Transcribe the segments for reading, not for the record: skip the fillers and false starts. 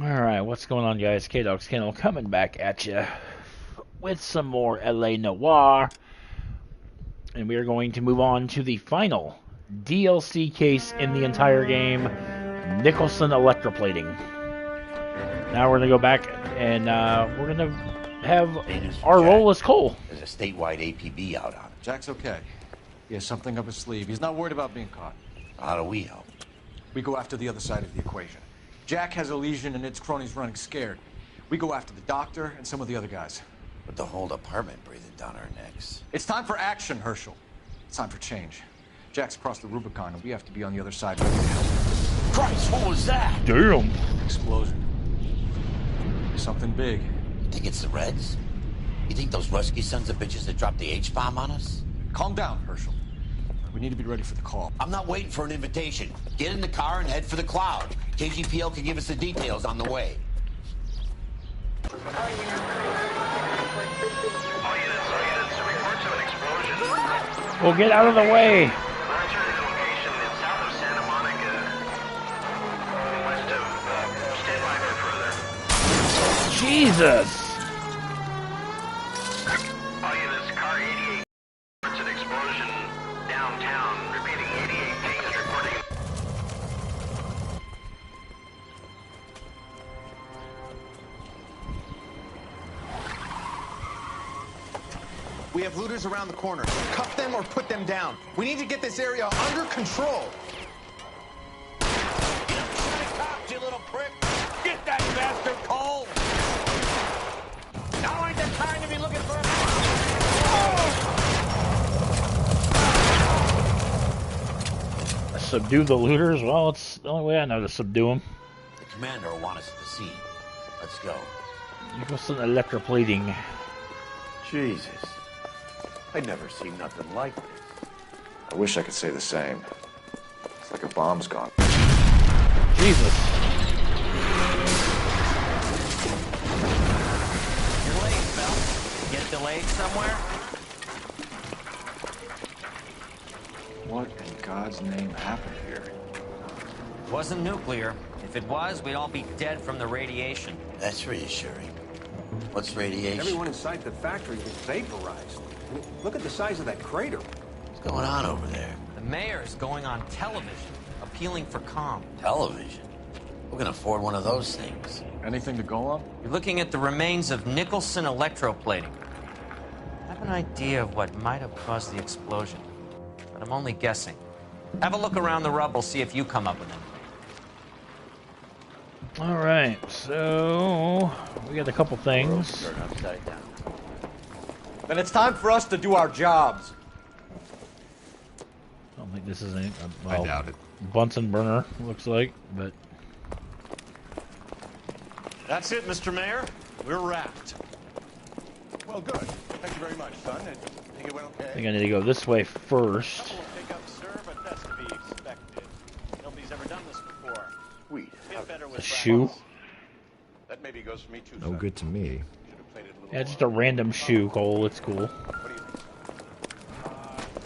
Alright, what's going on, guys? K-Dog's Kennel coming back at you with some more LA Noire. And we are going to move on to the final DLC case in the entire game, Nicholson Electroplating. Now we're going to go back and we're going to have our role as Cole. There's a statewide APB out on him. Jack's okay. He has something up his sleeve. He's not worried about being caught. How do we help? We go after the other side of the equation. Jack has a lesion and its cronies running scared. We go after the doctor and some of the other guys. With the whole department breathing down our necks. It's time for action, Herschel. It's time for change. Jack's crossed the Rubicon and we have to be on the other side ready to help. Christ, what was that? Damn. Explosion. Something big. You think it's the Reds? You think those Rusky sons of bitches that dropped the H-bomb on us? Calm down, Herschel. We need to be ready for the call. I'm not waiting for an invitation. Get in the car and head for the cloud. KGPL can give us the details on the way. Well, get out of the way. Jesus. We have looters around the corner. Cuff them or put them down. We need to get this area under control. Cops, you little prick! Get that bastard Cole! Now ain't the time to be looking for a... Subdue the looters? Well, it's the only way I know to subdue them. The commander will want us at the scene. Let's go. Nicholson Electroplating. Jesus. I'd never seen nothing like this. I wish I could say the same. It's like a bomb's gone. Jesus. You're late, Phil. Get delayed somewhere? What in God's name happened here? Wasn't nuclear. If it was, we'd all be dead from the radiation. That's reassuring. What's radiation? Everyone inside the factory was vaporized. Look at the size of that crater. What's going on over there? The mayor's going on television, appealing for calm. Television? Who can afford one of those things? Anything to go on? You're looking at the remains of Nicholson Electroplating. I have an idea of what might have caused the explosion, but I'm only guessing. Have a look around the rubble, see if you come up with it. All right, so we got a couple things. Turn upside down. Then it's time for us to do our jobs. I don't think this is any. I doubt it. Bunsen burner looks like, but That's it, Mr. Mayor. We're wrapped. Well, good. Thank you very much, son. I think it went okay. I think I need to go this way first. Couple of pickups, sir, but that's to be expected. Nobody's ever done this before. Sweet. Get better with A shoe? practice. That maybe goes for me too. No good to me. Should've played it a little Yeah, just more. a random shoe, Cole. It's cool. What do you think?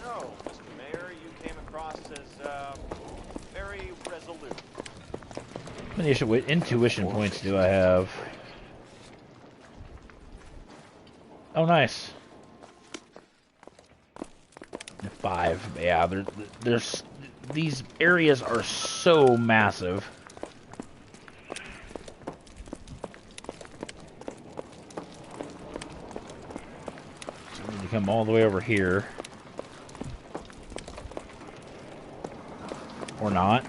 No, Mr. Mayor, you came across as very resolute. How many intuition points do I have? Oh, nice. 5. Yeah, there's these areas are so massive. So we need to come all the way over here. Or not.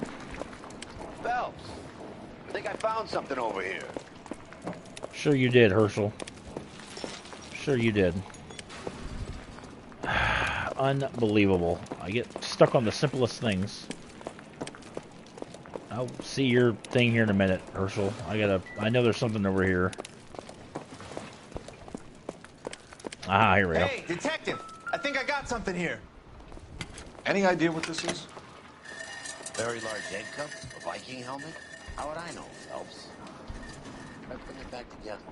Phelps, I think I found something over here. Sure you did, Herschel. Sure you did. Unbelievable. I get stuck on the simplest things. I'll see your thing here in a minute, Herschel. I know there's something over here. Ah, here we go. Hey, detective! I think I got something here. Any idea what this is? Very large egg cup, a Viking helmet. How would I know, Phelps? Try putting it back together.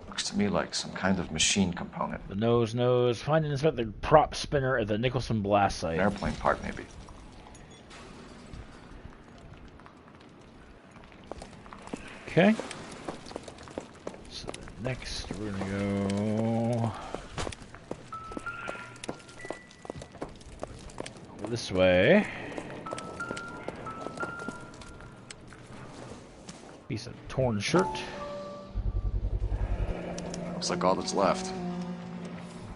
Looks to me like some kind of machine component. The nose. Find and inspect the prop spinner at the Nicholson blast site. An airplane part, maybe. Okay. So next we're gonna go this way. Piece of torn shirt. Looks like all that's left.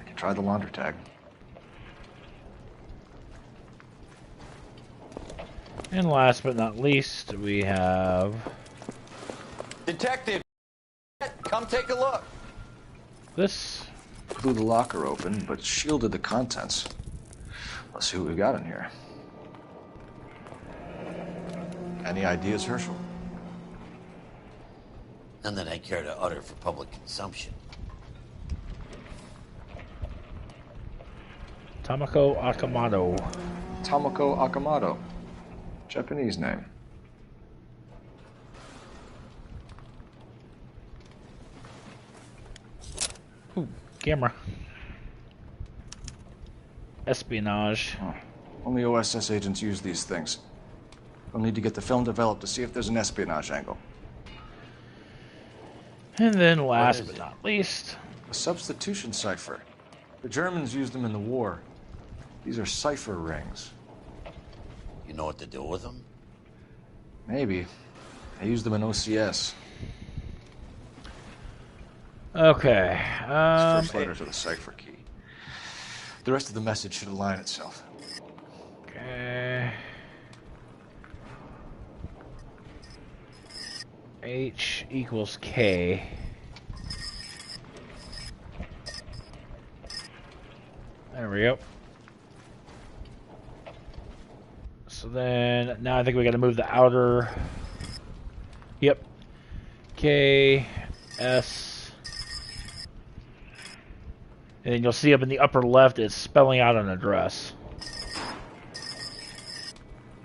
I can try the launder tag. And last but not least, we have... Detective, come take a look. this. Blew the locker open, but shielded the contents. Let's see what we got in here. Any ideas, Herschel? None that I care to utter for public consumption. Tamako Akamoto. Tamako Akamoto. Japanese name. Ooh, camera. Espionage. Oh, only OSS agents use these things. We'll need to get the film developed to see if there's an espionage angle. And then last but not least, A substitution cipher. The Germans used them in the war. These are cipher rings. You know what to do with them? Maybe. I used them in OCS. okay. First letter to the cipher key. The rest of the message should align itself. Okay. H equals K. There we go. So then, now I think we got to move the outer. Yep. K, S. And then you'll see up in the upper left, it's spelling out an address.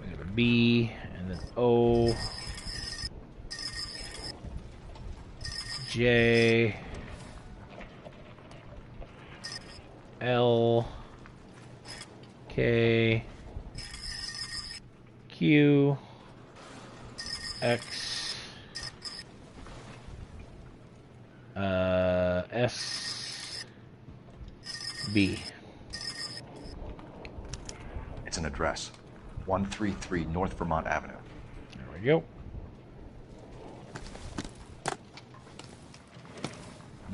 We got a B, and then O. J. L. K. Q. X. S. B. It's an address. 133 North Vermont Avenue. There we go.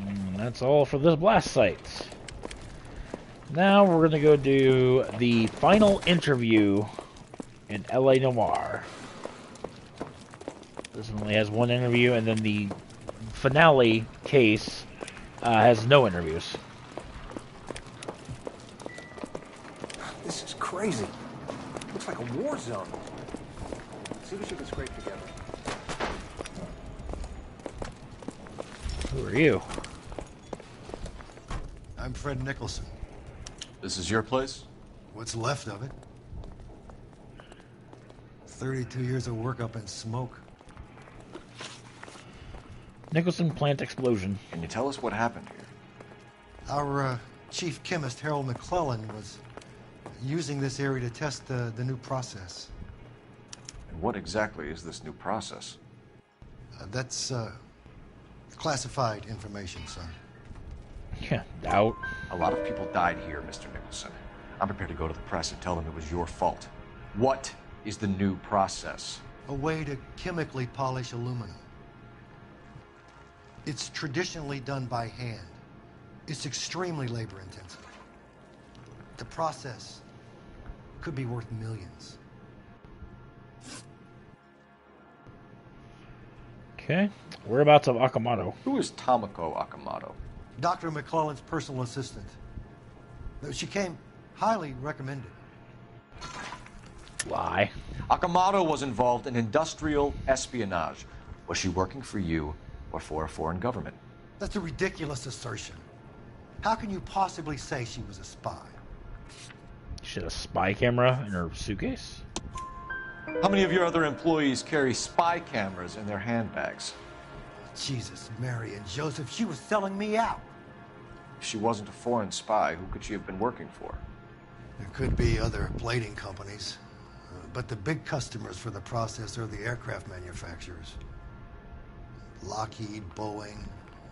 And that's all for this blast site. Now we're going to go do the final interview in LA Noire. This one only has one interview, and then the finale case has no interviews. This is crazy. Looks like a war zone. See what you can scrape together. Who are you? I'm Fred Nicholson. This is your place? What's left of it? 32 years of work up in smoke. Nicholson plant explosion. Can you tell us what happened here? Our chief chemist, Harold McClellan, was using this area to test the new process. And what exactly is this new process? That's classified information, son. Yeah, doubt. A lot of people died here, Mr. Nicholson. I'm prepared to go to the press and tell them it was your fault. What is the new process? A way to chemically polish aluminum. It's traditionally done by hand. It's extremely labor intensive. The process could be worth millions. Okay. Whereabouts of Akamoto? Who is Tamako Akamoto? Dr. McClellan's personal assistant. She came highly recommended. Lie. Akamoto was involved in industrial espionage. Was she working for you or for a foreign government? That's a ridiculous assertion. How can you possibly say she was a spy? She had a spy camera in her suitcase? How many of your other employees carry spy cameras in their handbags? Jesus, Mary and Joseph, she was selling me out. If she wasn't a foreign spy, who could she have been working for? There could be other plating companies, but the big customers for the process are the aircraft manufacturers. Lockheed, Boeing,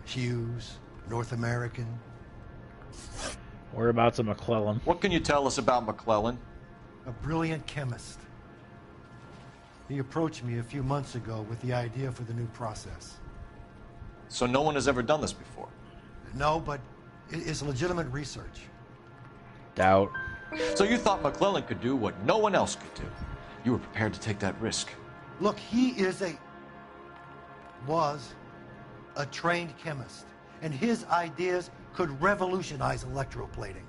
Hughes, North American. Whereabouts of McClellan? What can you tell us about McClellan? A brilliant chemist. He approached me a few months ago with the idea for the new process. So no one has ever done this before? No, but it's legitimate research. Doubt. So you thought McClellan could do what no one else could do? You were prepared to take that risk? Look, he was a trained chemist, and his ideas could revolutionize electroplating.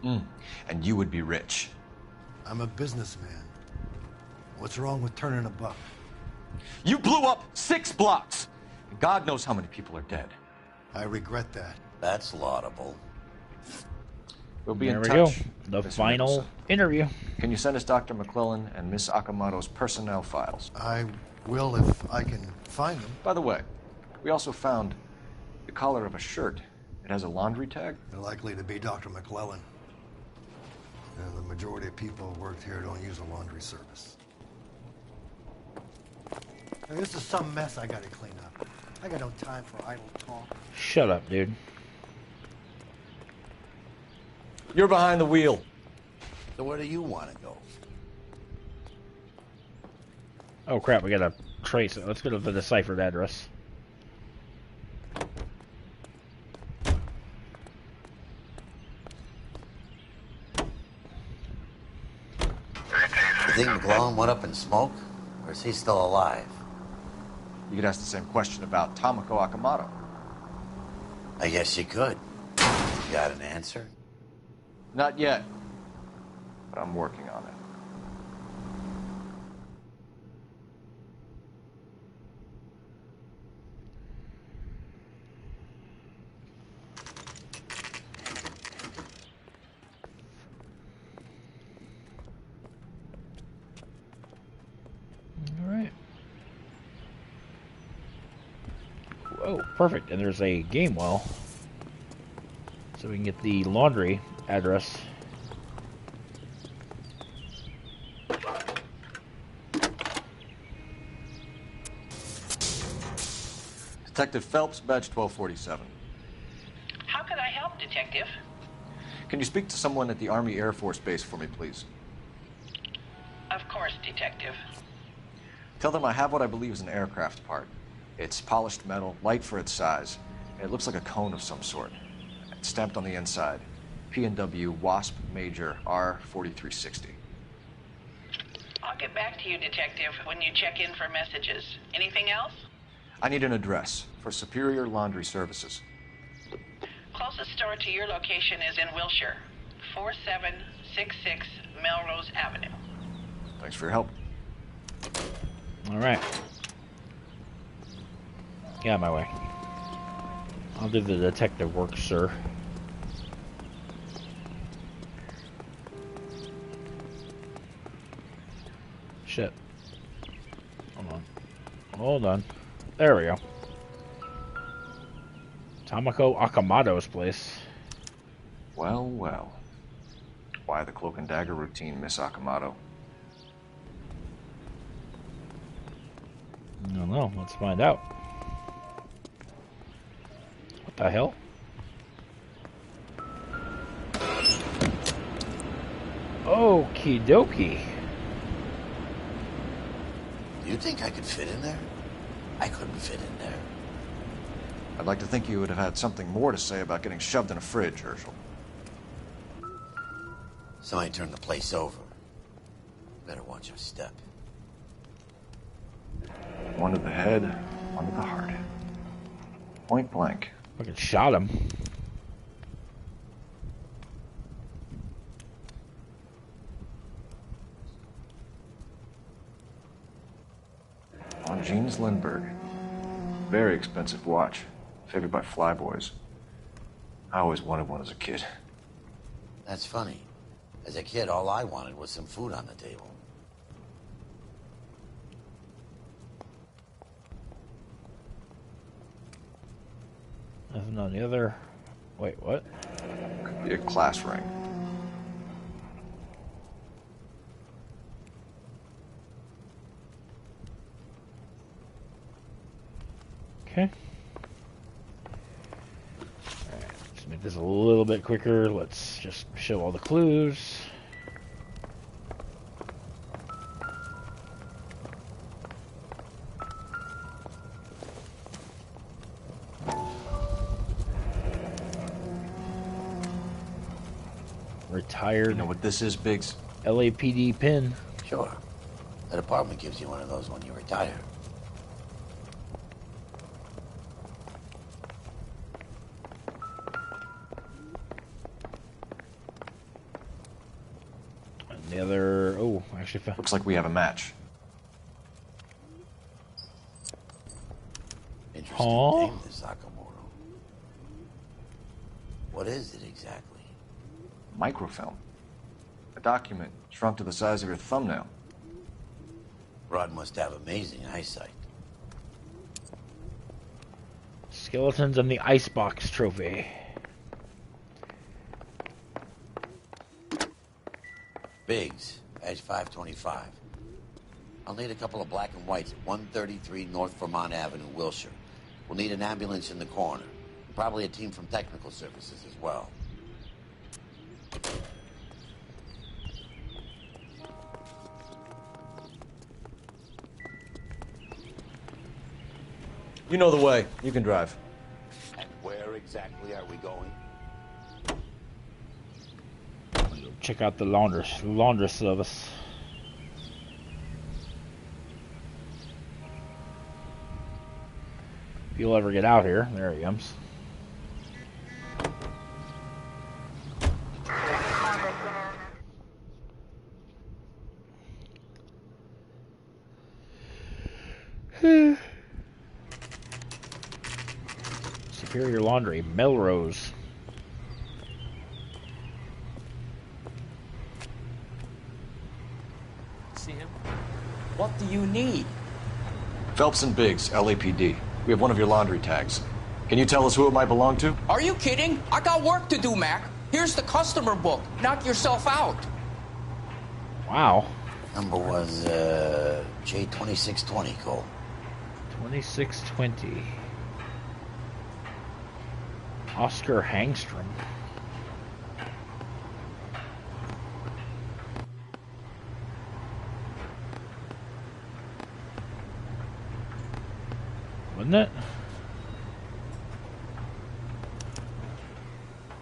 And you would be rich. I'm a businessman. What's wrong with turning a buck? You blew up 6 blocks! And God knows how many people are dead. I regret that. That's laudable. We'll be There in we touch. go. The Mr. final Nicholson. interview. Can you send us Dr. McClellan and Miss Akamoto's personnel files? I will if I can find them. By the way, we also found the collar of a shirt. It has a laundry tag. They're likely to be Dr. McClellan. And the majority of people who worked here don't use a laundry service. Now, this is some mess I gotta clean up. I got no time for idle talk. Shut up, dude. You're behind the wheel. So where do you want to go? Oh crap, we gotta trace it. Let's go to the deciphered address. You think McClellan went up in smoke? Or is he still alive? You could ask the same question about Tomoko Akamoto. I guess you could. You got an answer? Not yet, but I'm working on it. Alright. Oh, perfect. And there's a game well. So we can get the laundry address. Detective Phelps, badge 1247. How can I help, Detective? Can you speak to someone at the Army Air Force Base for me, please? Of course, Detective. Tell them I have what I believe is an aircraft part. It's polished metal, light for its size, and it looks like a cone of some sort. It's stamped on the inside. P&W Wasp Major R4360. I'll get back to you, Detective, when you check in for messages. Anything else? I need an address for Superior Laundry Services. Closest store to your location is in Wilshire, 4766 Melrose Avenue. Thanks for your help. Alright. Get out of my way. I'll do the detective work, sir. Shit. Hold on. Hold on. There we go. Tomoko Akamoto's place. Well, well. Why the cloak and dagger routine, Miss Akamoto? I don't know. Let's find out. What the hell? Okie dokie. Do you think I could fit in there? I couldn't fit in there. I'd like to think you would have had something more to say about getting shoved in a fridge, Herschel. Somebody turned the place over. Better watch your step. One to the head, one to the heart. Point blank. Fucking shot him. On Jeans Lindbergh. Very expensive watch. Favored by flyboys. I always wanted one as a kid. That's funny. As a kid, all I wanted was some food on the table. Nothing on the other. Wait, what? Could be a class ring. Okay. Alright, let's make this a little bit quicker. Let's just show all the clues. Retired. You know what this is, Biggs? LAPD pin. Sure. The department gives you one of those when you retire. And the other... Oh, actually found... Looks like we have a match. Interesting Huh? name, this Sakamoto. What is it exactly? Microfilm. A document shrunk to the size of your thumbnail. Rod must have amazing eyesight. Skeletons and the Icebox Trophy. Biggs, Edge 525. I'll need a couple of black and whites at 133 North Vermont Avenue, Wilshire. We'll need an ambulance in the corner. Probably a team from technical services as well. You know the way. You can drive. And where exactly are we going? Check out the laundress service. If you'll ever get out here, there he comes. Superior Laundry, Melrose. See him? What do you need? Phelps and Biggs, LAPD. We have one of your laundry tags. Can you tell us who it might belong to? Are you kidding? I got work to do, Mac. Here's the customer book. Knock yourself out. Wow. Number was, J2620, Cole. 2620. Oscar Hangstrom. Wasn't it?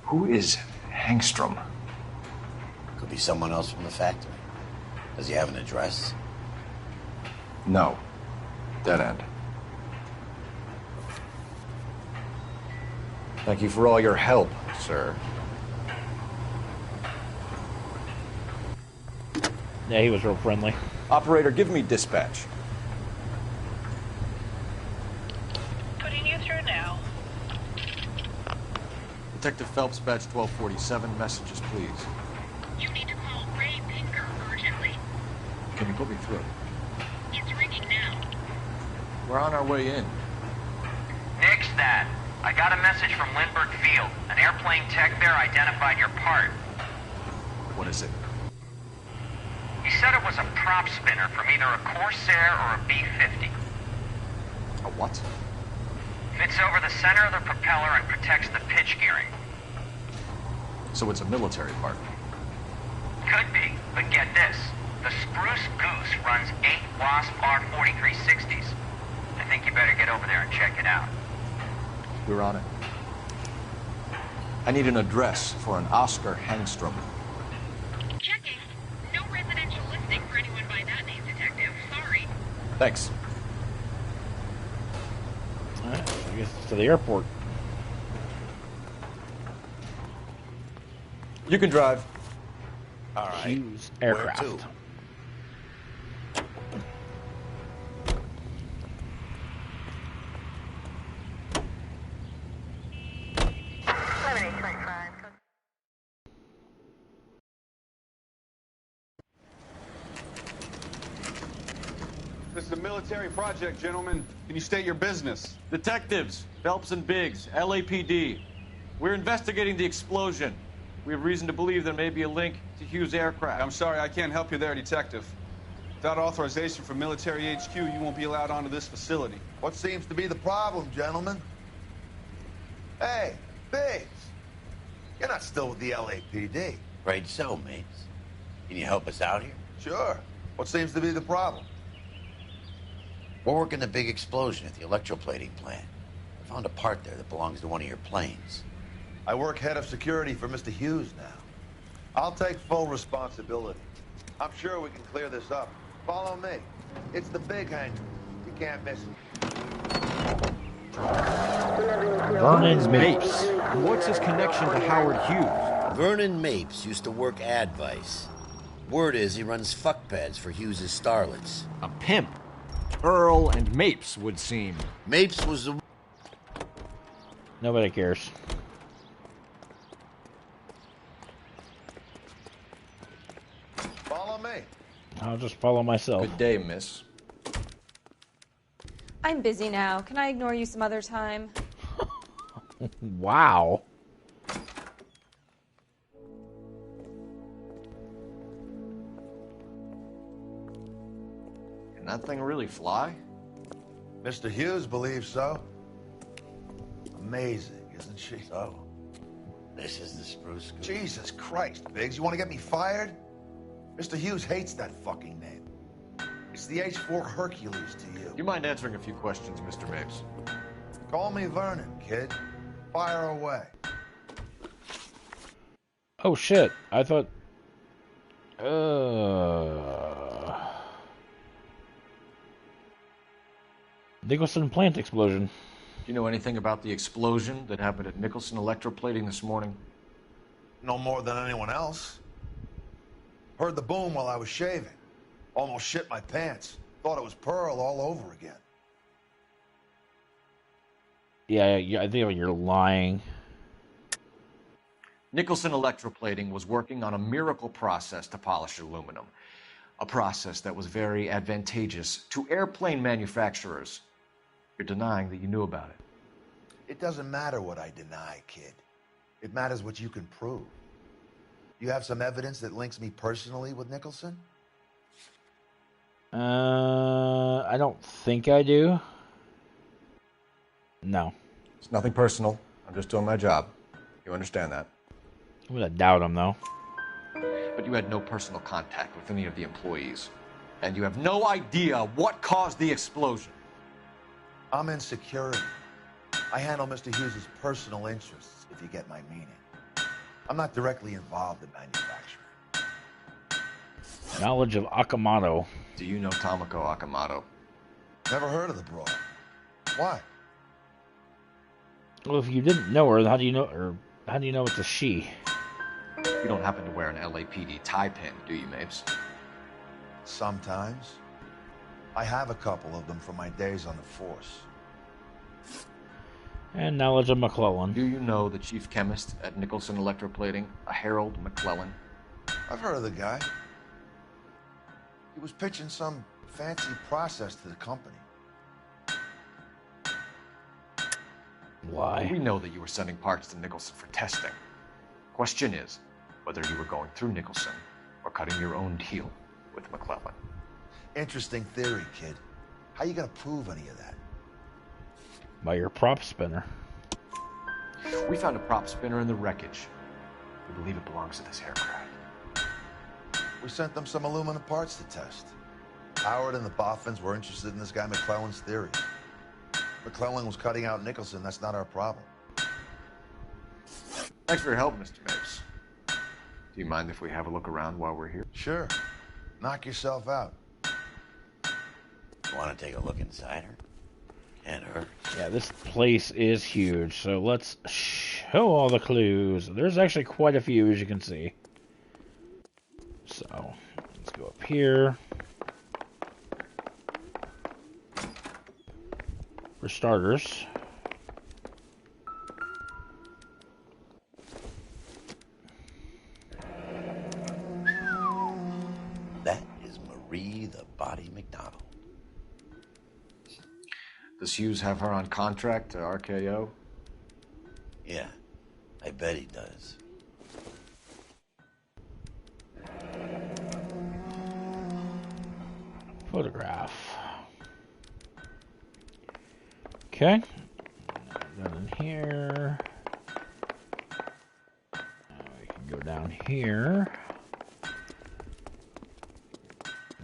Who is Hangstrom? Could be someone else from the factory. Does he have an address? No. Dead end. Thank you for all your help, sir. Yeah, he was real friendly. Operator, give me dispatch. Putting you through now. Detective Phelps, badge 1247. Messages, please. You need to call Ray Pinker urgently. Can you put me through? It's ringing now. We're on our way in. Nix that. I got a message from Lindbergh Field. An airplane tech there identified your part. What is it? He said it was a prop spinner from either a Corsair or a B-50. A what? Fits over the center of the propeller and protects the pitch gearing. So it's a military part. Could be, but get this. The Spruce Goose runs 8 Wasp R4360s. I think you better get over there and check it out. We're on it. I need an address for an Oscar Hangstrom. Checking. No residential listing for anyone by that name, Detective. Sorry. Thanks. Alright, I guess it's to the airport. You can drive. All right. Hughes Aircraft. Where to? This is a military project, gentlemen. Can you state your business? Detectives, Phelps and Biggs, LAPD. We're investigating the explosion. We have reason to believe there may be a link to Hughes Aircraft. I'm sorry, I can't help you there, Detective. Without authorization from military HQ, you won't be allowed onto this facility. What seems to be the problem, gentlemen? Hey, Biggs. You're not still with the LAPD. Afraid so, mates. Can you help us out here? Sure. What seems to be the problem? We're working the big explosion at the electroplating plant. I found a part there that belongs to one of your planes. I work head of security for Mr. Hughes now. I'll take full responsibility. I'm sure we can clear this up. Follow me. It's the big hangar. You can't miss it. Vernon Mapes. What's his connection to Howard Hughes? Vernon Mapes used to work Advice. Word is he runs fuck pads for Hughes' starlets. A pimp. Earl and Mapes would seem. Mapes was the... Nobody cares. Follow me. I'll just follow myself. Good day, miss. I'm busy now. Can I ignore you some other time? Wow. Can that thing really fly? Mr. Hughes believes so. Amazing, isn't she? So, this is the Spruce Goose. Jesus Christ, Biggs, you want to get me fired? Mr. Hughes hates that fucking name. It's the H-4 Hercules to you. Do you mind answering a few questions, Mr. Mapes? Call me Vernon, kid. Fire away. Oh shit, I thought... Nicholson plant explosion. Do you know anything about the explosion that happened at Nicholson Electroplating this morning? No more than anyone else. Heard the boom while I was shaving. Almost shit my pants. Thought it was Pearl all over again. Yeah, I think you're lying. Nicholson Electroplating was working on a miracle process to polish aluminum. A process that was very advantageous to airplane manufacturers. You're denying that you knew about it. It doesn't matter what I deny, kid. It matters what you can prove. You have some evidence that links me personally with Nicholson? I don't think I do. No. It's nothing personal. I'm just doing my job. You understand that? I'm gonna doubt him, though. But you had no personal contact with any of the employees. And you have no idea what caused the explosion. I'm in security. I handle Mr. Hughes' personal interests, if you get my meaning. I'm not directly involved in manufacturing. Knowledge of Akamoto. Do you know Tomoko Akamoto? Never heard of the broad. Why? Well, if you didn't know her, how do you know it's a she? You don't happen to wear an LAPD tie pin, do you, Mapes? Sometimes. I have a couple of them from my days on the force. And knowledge of McClellan. Do you know the chief chemist at Nicholson Electroplating, a Harold McClellan? I've heard of the guy. He was pitching some fancy process to the company. Why? We know that you were sending parts to Nicholson for testing. Question is whether you were going through Nicholson or cutting your own deal with McClellan. Interesting theory, kid. How you gonna prove any of that? By your prop spinner. We found a prop spinner in the wreckage. We believe it belongs to this aircraft. We sent them some aluminum parts to test. Howard and the Boffins were interested in this guy McClellan's theory. McClellan was cutting out Nicholson. That's not our problem. Thanks for your help, Mr. Mapes. Do you mind if we have a look around while we're here? Sure. Knock yourself out. You want to take a look inside her? Can't hurt. Yeah, this place is huge, so let's show all the clues. There's actually quite a few, as you can see. So, let's go up here. For starters. That is Marie the Body McDonald. Does Hughes have her on contract to RKO? Yeah, I bet he does. Photograph. Okay. Down in here. We can go down here.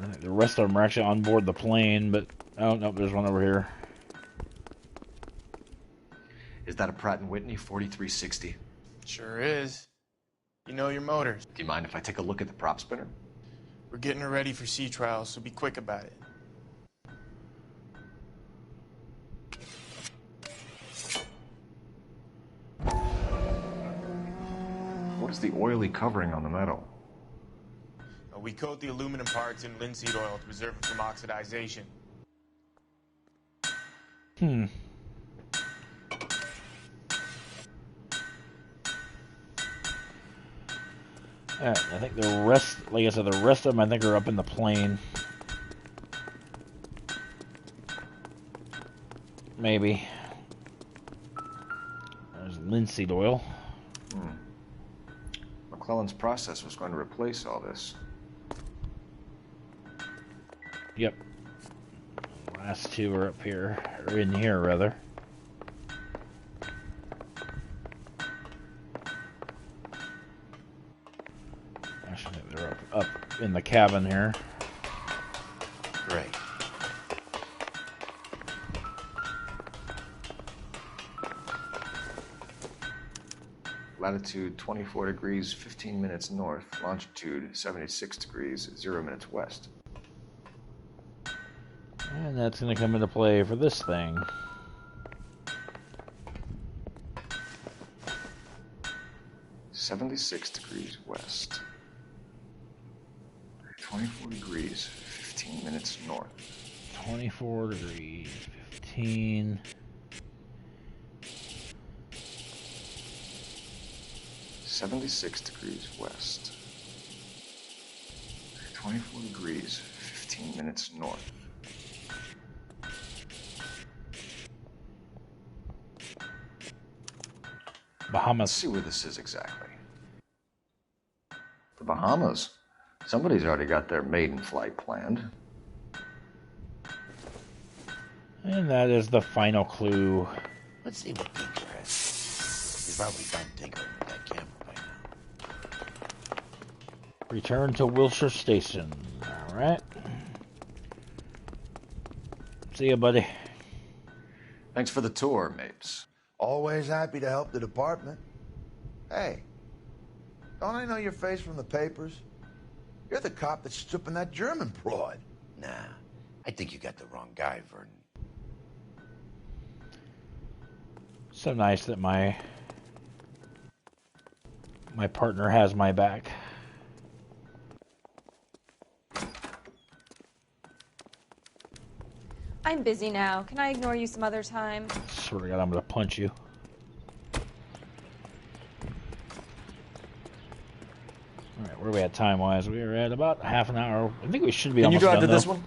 I think the rest of them are actually on board the plane, but oh no, there's one over here. Is that a Pratt & Whitney 4360? Sure is. You know your motors. Do you mind if I take a look at the prop spinner? We're getting her ready for sea trials, so be quick about it. What is the oily covering on the metal? We coat the aluminum parts in linseed oil to preserve it from oxidization. Alright, I think the rest, like I said, the rest of them I think are up in the plane. Maybe. There's linseed oil. McClellan's process was going to replace all this. Yep. The last two are up here, or in here rather. Actually, they're up in the cabin here. Great. Latitude 24 degrees, 15 minutes north. Longitude 76 degrees, 0 minutes west. And that's going to come into play for this thing. (76 degrees west). 24 degrees, 15 minutes north. 24 degrees, 15... 76 degrees west. 24 degrees, 15 minutes north. Bahamas. Let's see where this is exactly. The Bahamas. Somebody's already got their maiden flight planned. And that is the final clue. Let's see what Tinker has. He's probably done tinkering with that camera by now. Return to Wilshire Station. Alright. See ya, buddy. Thanks for the tour, Mapes. Always happy to help the department. Hey, don't I know your face from the papers? You're the cop that's stripping that German broad. Nah, I think you got the wrong guy, Vernon. So nice that my partner has my back. I'm busy now. Can I ignore you some other time? Swear to God, I'm gonna punch you. Alright, where are we at time-wise? We are at about half an hour. I think we should be almost done. Can you drive to this though. one?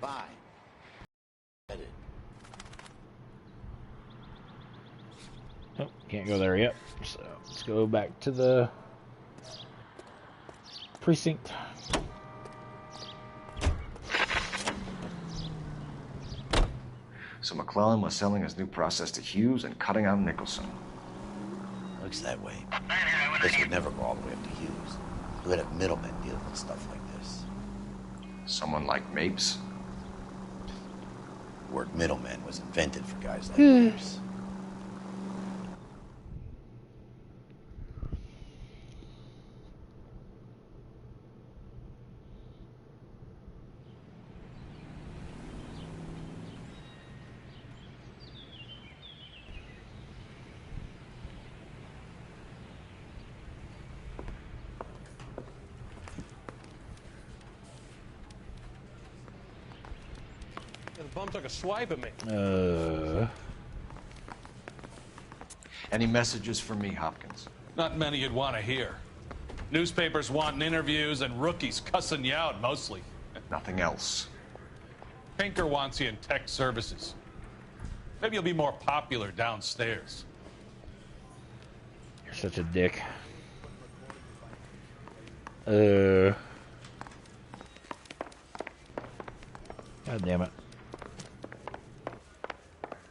Bye. Oh, can't go there yet. So let's go back to the precinct. So McClellan was selling his new process to Hughes and cutting out Nicholson. Looks that way. This would never go all the way up to Hughes. You would have middlemen dealing with stuff like this. Someone like Mapes? The word middleman was invented for guys like Mapes. The bum took a swipe at me. Any messages for me, Hopkins? Not many you'd want to hear. Newspapers wanting interviews and rookies cussing you out, mostly. Nothing else. Pinker wants you in tech services. Maybe you'll be more popular downstairs. You're such a dick. God damn it.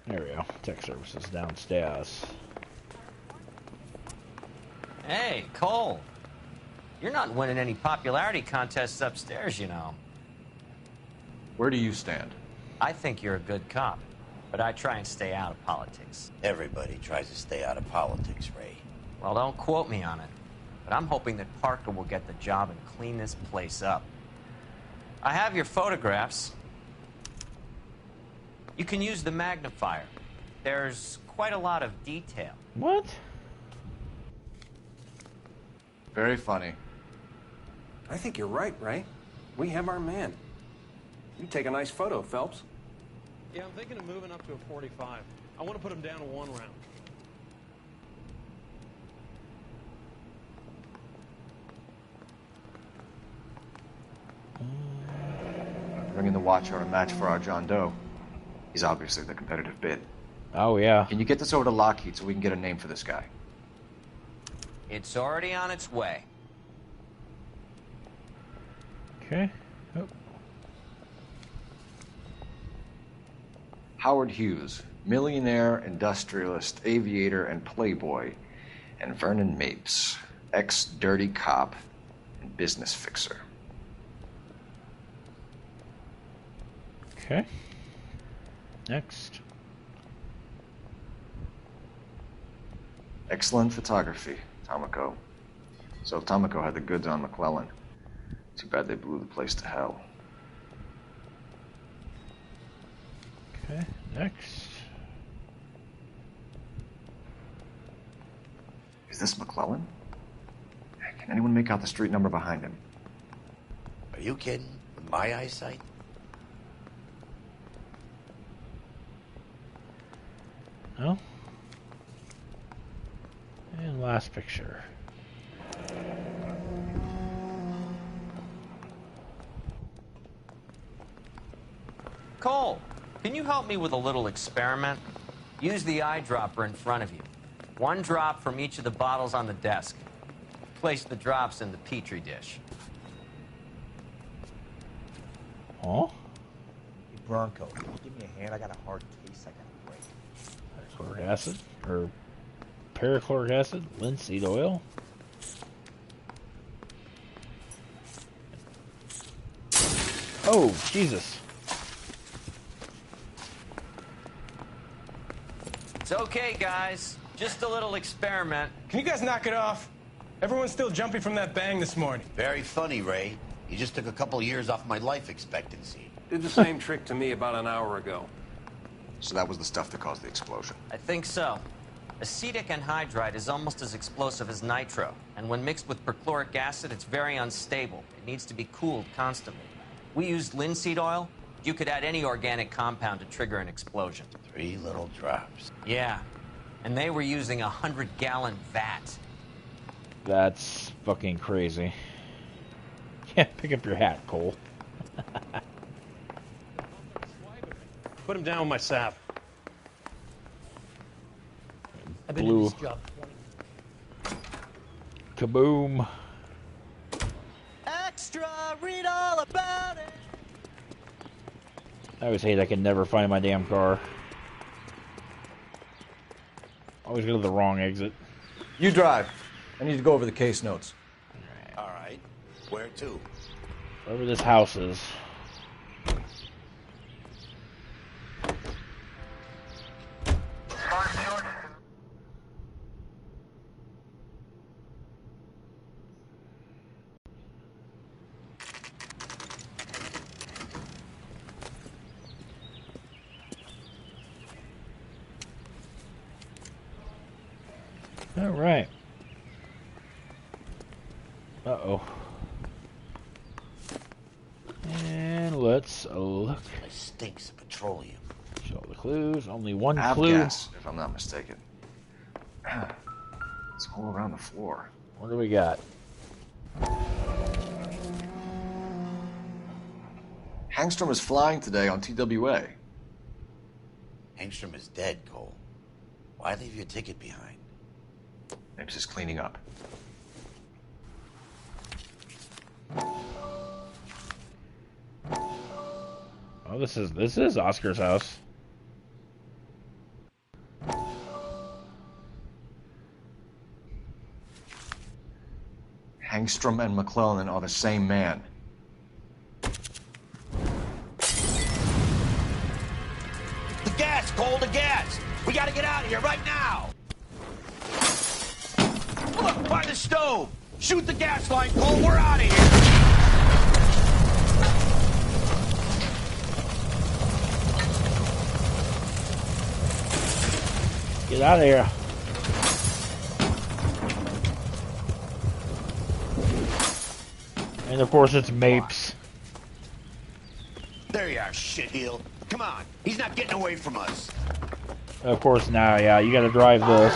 There we go. Tech services downstairs. Hey, Cole. You're not winning any popularity contests upstairs, you know. Where do you stand? I think you're a good cop, but I try and stay out of politics. Everybody tries to stay out of politics, Ray. Well, don't quote me on it, but I'm hoping that Parker will get the job and clean this place up. I have your photographs. You can use the magnifier. There's quite a lot of detail. What? Very funny. I think you're right, Ray. We have our man. You take a nice photo, Phelps. Yeah, I'm thinking of moving up to a 45. I want to put him down to 1 round. Bringing the Watcher a match for our John Doe. He's obviously the competitive bid. Oh, yeah. Can you get this over to Lockheed so we can get a name for this guy? It's already on its way. Okay. Oh. Howard Hughes, millionaire, industrialist, aviator, and playboy. And Vernon Mapes, ex-dirty cop and business fixer. Okay. Next. Excellent photography, Tomoko. So Tomoko had the goods on McClellan. Too bad they blew the place to hell. Okay, next. Is this McClellan? Can anyone make out the street number behind him? Are you kidding? With my eyesight? No. And last picture. Cole, can you help me with a little experiment? Use the eyedropper in front of you. 1 drop from each of the bottles on the desk. Place the drops in the petri dish. Oh? Hey, Bronco, can you give me a hand? I got a hard case I gotta break. Chloric acid, or perichloric acid, linseed oil. Oh, Jesus. It's okay, guys. Just a little experiment. Can you guys knock it off? Everyone's still jumping from that bang this morning. Very funny, Ray. You just took a couple of years off my life expectancy. Did the same trick to me about an hour ago. So that was the stuff that caused the explosion. I think so. Acetic anhydride is almost as explosive as nitro, and when mixed with perchloric acid, it's very unstable. It needs to be cooled constantly. We used linseed oil. You could add any organic compound to trigger an explosion. 3 little drops. Yeah, and they were using a 100-gallon vat. That's fucking crazy. Yeah, pick up your hat, Cole. Put him down with my sap. I've been in Blue. this job 20. Kaboom. Extra, read all about it. I always hate I can never find my damn car. Always go to the wrong exit. You drive. I need to go over the case notes. All right. Where to? Wherever this house is. All right. Uh-oh. And let's look. It stinks of petroleum. Show the clues. Only one Ab clue. gas, if I'm not mistaken. It's all around the floor. What do we got? Hangstrom is flying today on TWA. Hangstrom is dead, Cole. Why leave your ticket behind? Maybe just cleaning up. Oh, this is Oscar's house. Hangstrom and McClellan are the same man. The gas, Cole, the gas! We gotta get out of here right now! Look, by the stove! Shoot the gas line, Cole, we're out of here! Get out of here. And of course it's Mapes. There you are, shitheel. Come on, he's not getting away from us. Of course now, yeah, you gotta drive this.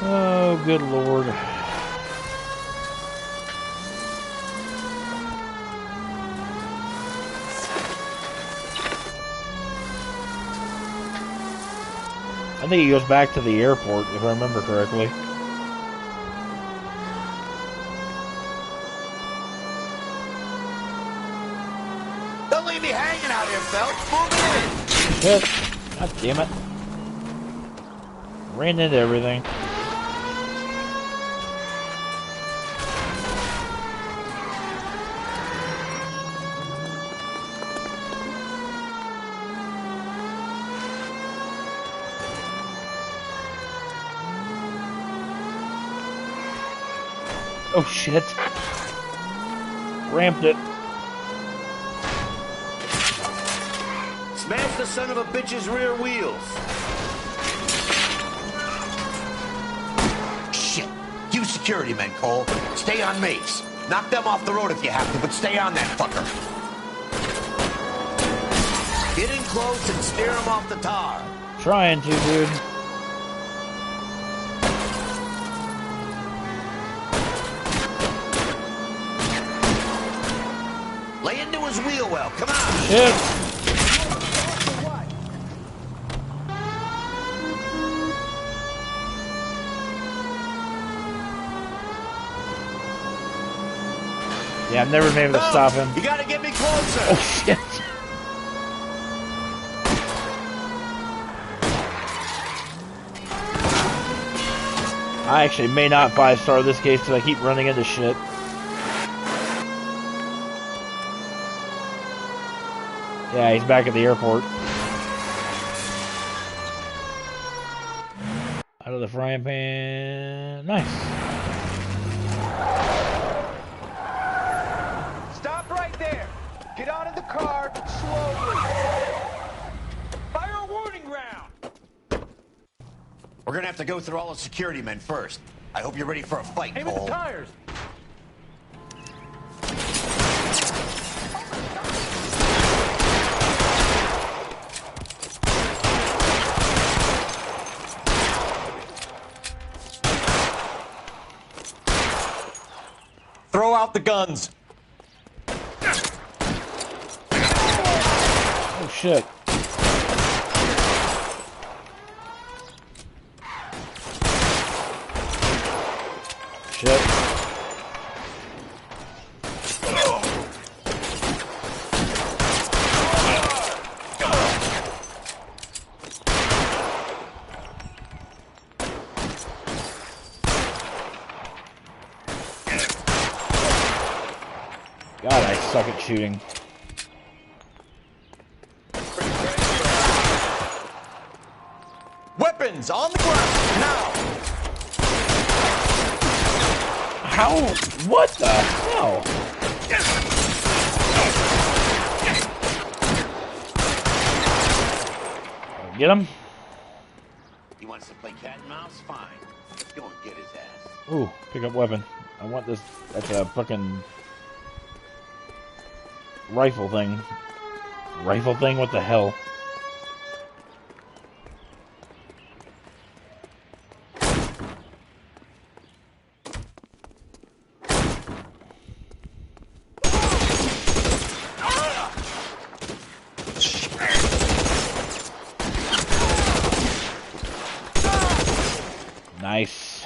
Oh, good lord. I think he goes back to the airport, if I remember correctly. Don't leave me hanging out here, Phelps. Move Shit. God damn it. Ran into everything. Oh shit. Ramped it. Smash the son of a bitch's rear wheels. Shit. You security men, Cole. Stay on Mapes. Knock them off the road if you have to, but stay on that fucker. Get in close and steer him off the tar. Trying to, dude. Lay into his wheel well. Come on. Shit. Yeah, I've never been able to stop him. You gotta get me closer. Oh shit. I actually may not 5-star this case because I keep running into shit. Yeah, he's back at the airport. Out of the frying pan. Nice. Stop right there. Get out of the car slowly. Fire a warning round. We're gonna have to go through all the security men first. I hope you're ready for a fight, Aim at Cole. the tires. Throw out the guns. Oh shit. Shit. God, I suck at shooting. Weapons on the ground now. How? What the hell? Get him? He wants to play cat and mouse? Fine. Go and get his ass. Ooh, pick up weapon. I want this. That's a fucking rifle thing. Rifle thing? What the hell? Nice.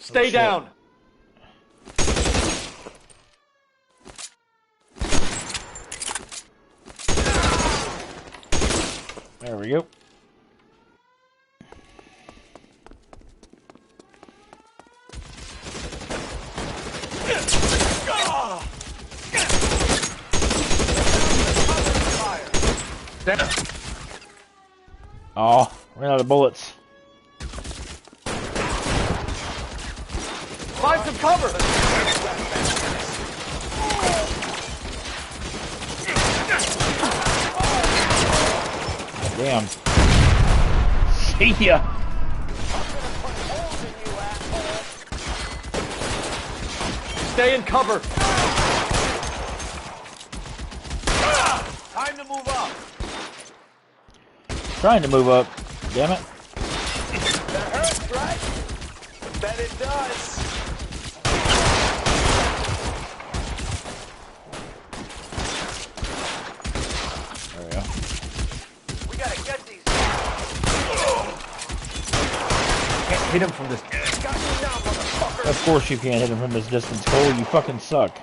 Stay down. There we go. Oh, ran out of bullets. Find some cover. Damn. See ya. Stay in cover. Time to move up. Trying to move up. Damn it. That hurts, right? Bet it does. There we go. We gotta get these. Can't hit him from this. Got you now, motherfucker. Of course you can't hit him from this distance, Cole. You fucking suck.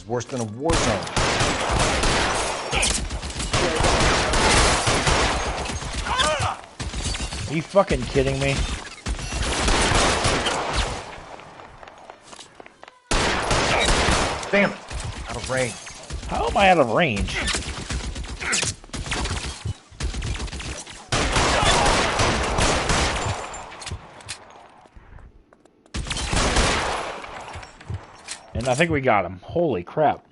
Worse than a war zone. Are you fucking kidding me? Damn it! Out of range. How am I out of range? And I think we got him. Holy crap.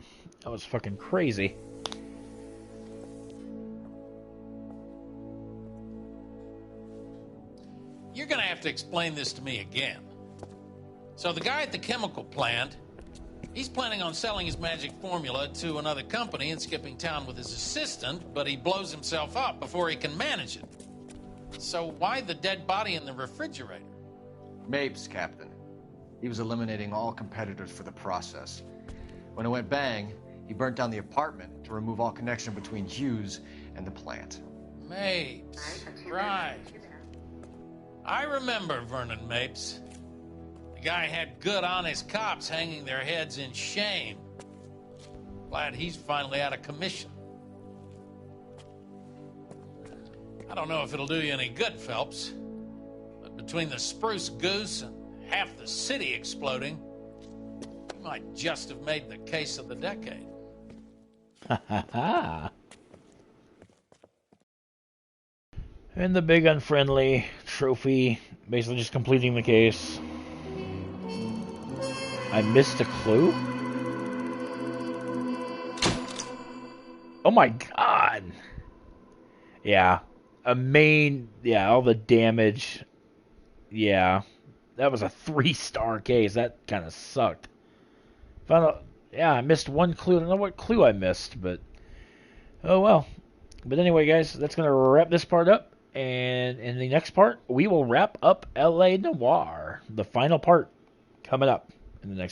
That was fucking crazy. You're gonna have to explain this to me again. So the guy at the chemical plant, he's planning on selling his magic formula to another company and skipping town with his assistant, but he blows himself up before he can manage it. So why the dead body in the refrigerator? Mapes, Captain. He was eliminating all competitors for the process. When it went bang, he burnt down the apartment to remove all connection between Hughes and the plant. Mapes, right. I remember Vernon Mapes. The guy had good, honest cops hanging their heads in shame. Glad he's finally out of commission. I don't know if it'll do you any good, Phelps, but between the spruce goose and half the city exploding, you might just have made the case of the decade. Ha ha ha. And the big unfriendly trophy, basically just completing the case. I missed a clue? Oh my god! Yeah. Yeah, all the damage. Yeah. That was a 3-star case. That kind of sucked. Yeah, I missed one clue. I don't know what clue I missed, but oh well. But anyway, guys, that's going to wrap this part up. And in the next part, we will wrap up LA Noire. The final part coming up in the next